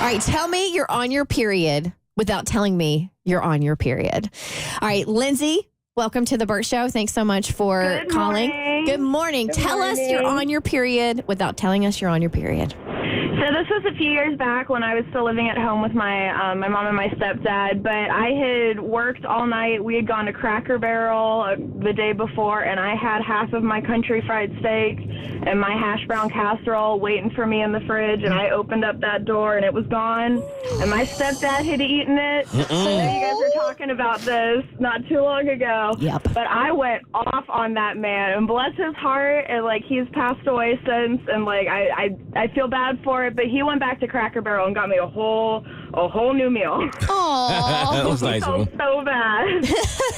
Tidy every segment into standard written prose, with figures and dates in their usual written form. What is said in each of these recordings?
right, tell me you're on your period without telling me you're on your period. All right, Lindsay, welcome to the Bert Show. Thanks so much for calling. Good morning. Tell us you're on your period without telling us you're on your period. So this was a few years back when I was still living at home with my mom and my stepdad, but I had worked all night. We had gone to Cracker Barrel the day before, and I had half of my country fried steak and my hash brown casserole waiting for me in the fridge, and I opened up that door, and it was gone, and my stepdad had eaten it. I know you guys were talking about this not too long ago, but I went off on that man, and bless his heart, and, like, he's passed away since, and, like, I feel bad for it, but he went back to Cracker Barrel and got me a whole new meal. Oh, that was nice of him. So bad.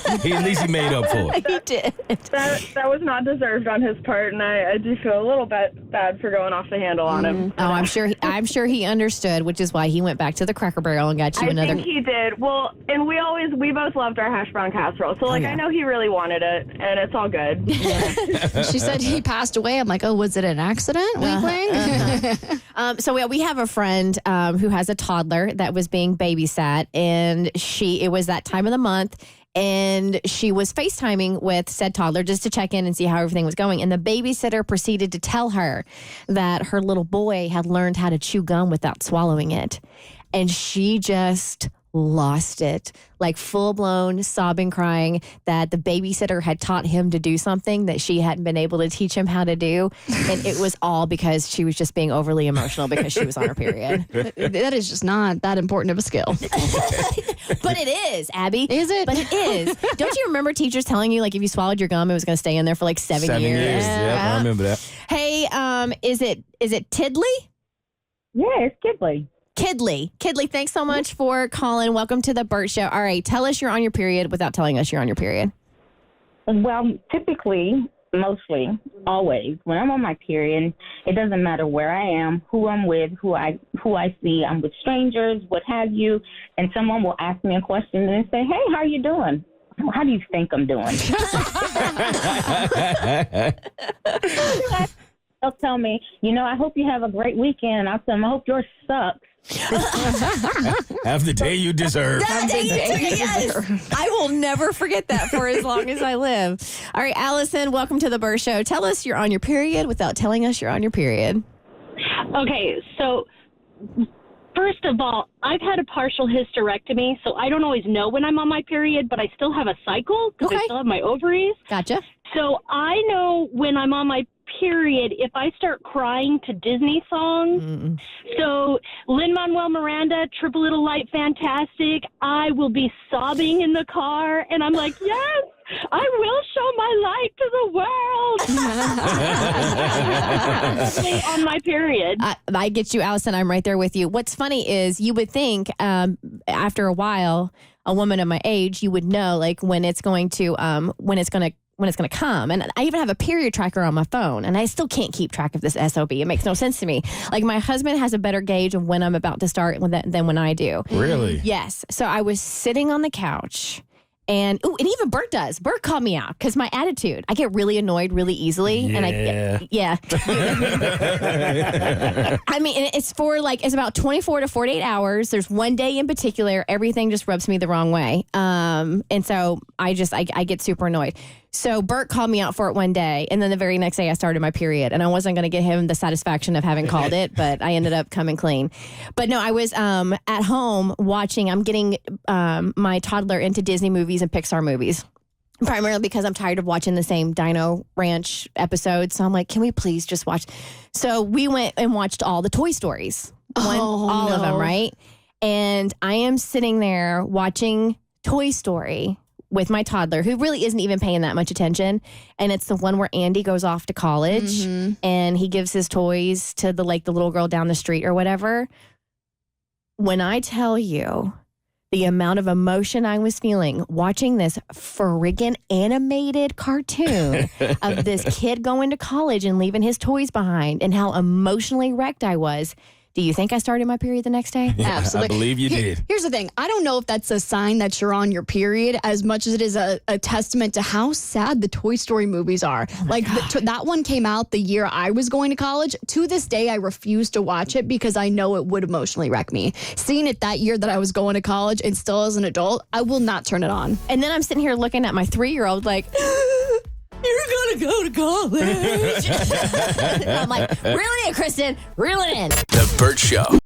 At least he made up for it. He did. That was not deserved on his part, and I do feel a little bit bad for going off the handle on him. Oh, I'm sure he understood, which is why he went back to the Cracker Barrel and got you another. I think he did. Well, and we both loved our hash brown casserole, so I know he really wanted it, and it's all good. Yeah. She said he passed away. I'm like, oh, was it an accident? So we have a friend who has a toddler that was being babysat, and it was that time of the month, and she was FaceTiming with said toddler just to check in and see how everything was going. And the babysitter proceeded to tell her that her little boy had learned how to chew gum without swallowing it. And she just lost it, like full-blown sobbing, crying that the babysitter had taught him to do something that she hadn't been able to teach him how to do. And it was all because she was just being overly emotional because she was on her period. That is just not that important of a skill. But it is, Abby. Is it? But it is. Don't you remember teachers telling you, like, if you swallowed your gum, it was going to stay in there for like 7 years? 7 years, yeah, I remember that. Hey, is it Tidley? Yeah, it's Kidley. Kidley, thanks so much for calling. Welcome to the Bert Show. All right, tell us you're on your period without telling us you're on your period. Well, typically, mostly, always, when I'm on my period, it doesn't matter where I am, who I'm with, who I see. I'm with strangers, what have you, and someone will ask me a question and say, "Hey, how are you doing?" How do you think I'm doing? They'll tell me, I hope you have a great weekend. I'll tell them, I hope yours sucks. Have the day you deserve. Yes. I will never forget that for as long as I live. All right, Allison, welcome to the Burke Show. Tell us you're on your period without telling us you're on your period. Okay, so first of all, I've had a partial hysterectomy, so I don't always know when I'm on my period, but I still have a cycle because I still have my ovaries. Gotcha. So I know when I'm on my period if I start crying to Disney songs. So Lin-Manuel Miranda, Triple Little Light Fantastic, I will be sobbing in the car, and I'm like, yes, I will show my light to the world. On my period. I get you, Allison. I'm right there with you. What's funny is you would think after a while, a woman of my age, you would know like when it's going to come. And I even have a period tracker on my phone, and I still can't keep track of this SOB. It makes no sense to me. Like, my husband has a better gauge of when I'm about to start than when I do. Really? Yes. So I was sitting on the couch, and even Bert does. Bert called me out because my attitude. I get really annoyed really easily. Yeah. And I mean, it's about 24 to 48 hours. There's one day in particular, everything just rubs me the wrong way. And so I get super annoyed. So Bert called me out for it one day, and then the very next day I started my period, and I wasn't going to get him the satisfaction of having called it, but I ended up coming clean. But no, I was at home watching. I'm getting my toddler into Disney movies and Pixar movies, primarily because I'm tired of watching the same Dino Ranch episodes. So I'm like, can we please just watch? So we went and watched all the Toy Stories, all of them, right? And I am sitting there watching Toy Story with my toddler, who really isn't even paying that much attention. And it's the one where Andy goes off to college and he gives his toys to the little girl down the street or whatever. When I tell you the amount of emotion I was feeling watching this friggin' animated cartoon of this kid going to college and leaving his toys behind, and how emotionally wrecked I was, Do you think I started my period the next day? Yeah, Absolutely. I believe you did. Here's the thing. I don't know if that's a sign that you're on your period as much as it is a testament to how sad the Toy Story movies are. That one came out the year I was going to college. To this day, I refuse to watch it because I know it would emotionally wreck me. Seeing it that year that I was going to college and still as an adult, I will not turn it on. And then I'm sitting here looking at my 3-year-old like, you're going to go to college. I'm like, reel it in, Kristen. Reel it in. The Bert Show.